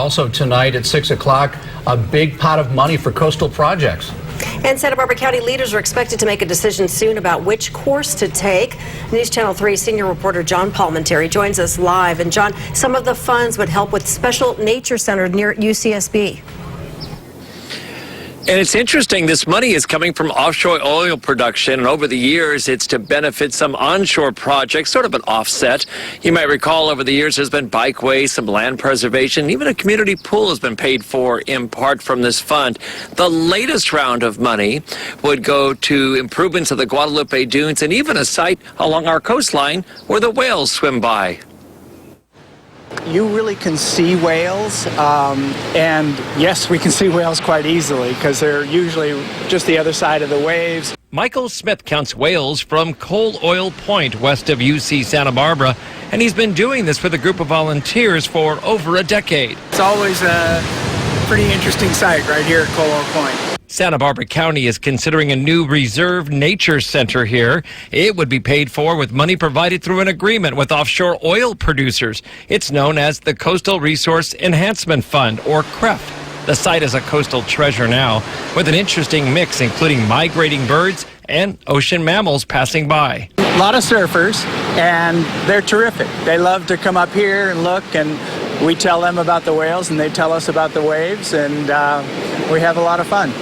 Also tonight at 6 o'clock, a big pot of money for coastal projects. And Santa Barbara County leaders are expected to make a decision soon about which course to take. News Channel 3 senior reporter John Palmentary joins us live. And John, some of the funds would help with Special Nature Center near UCSB. And it's interesting, this money is coming from offshore oil production, and over the years, it's to benefit some onshore projects, sort of an offset. You might recall over the years, there's been bikeways, some land preservation, even a community pool has been paid for in part from this fund. The latest round of money would go to improvements of the Guadalupe dunes and even a site along our coastline where the whales swim by. You really can see whales, and yes, we can see whales quite easily because they're usually just the other side of the waves. Michael Smith counts whales from Coal Oil Point west of UC Santa Barbara, and he's been doing this with a group of volunteers for over a decade. It's always a pretty interesting sight right here at Coal Oil Point. Santa Barbara County is considering a new reserve nature center here. It would be paid for with money provided through an agreement with offshore oil producers. It's known as the Coastal Resource Enhancement Fund, or CREF. The site is a coastal treasure now, with an interesting mix including migrating birds and ocean mammals passing by. A lot of surfers, and they're terrific. They love to come up here and look, and we tell them about the whales, and they tell us about the waves, and we have a lot of fun.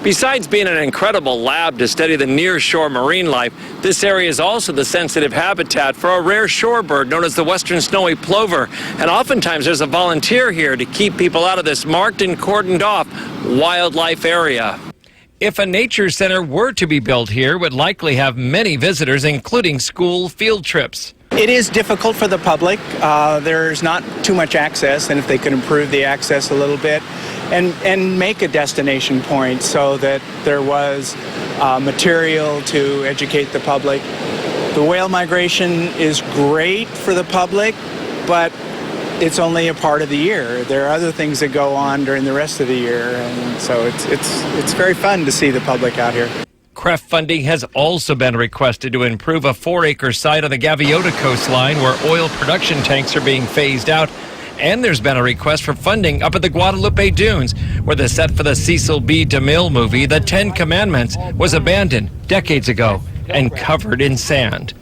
Besides being an incredible lab to study the near-shore marine life, this area is also the sensitive habitat for a rare shorebird known as the western snowy plover. And oftentimes there's a volunteer here to keep people out of this marked and cordoned off wildlife area. If a nature center were to be built here, it would likely have many visitors, including school field trips. It is difficult for the public. There's not too much access, and if they could improve the access a little bit and make a destination point so that there was material to educate the public. The whale migration is great for the public, but it's only a part of the year. There are other things that go on during the rest of the year, and so it's very fun to see the public out here. CREF funding has also been requested to improve a 4-acre site on the Gaviota coastline where oil production tanks are being phased out. And there's been a request for funding up at the Guadalupe dunes, where the set for the Cecil B. DeMille movie, The 10 Commandments, was abandoned decades ago and covered in sand.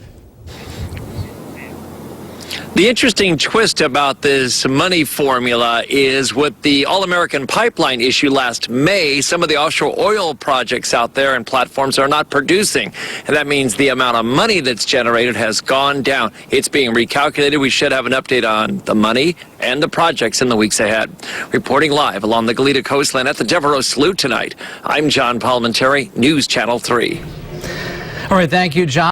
The interesting twist about this money formula is with the All-American Pipeline issue last May, some of the offshore oil projects out there and platforms are not producing. And that means the amount of money that's generated has gone down. It's being recalculated. We should have an update on the money and the projects in the weeks ahead. Reporting live along the Goleta coastline at the Devereaux Slough tonight, I'm John Palmentary, News Channel 3. All right, thank you, John.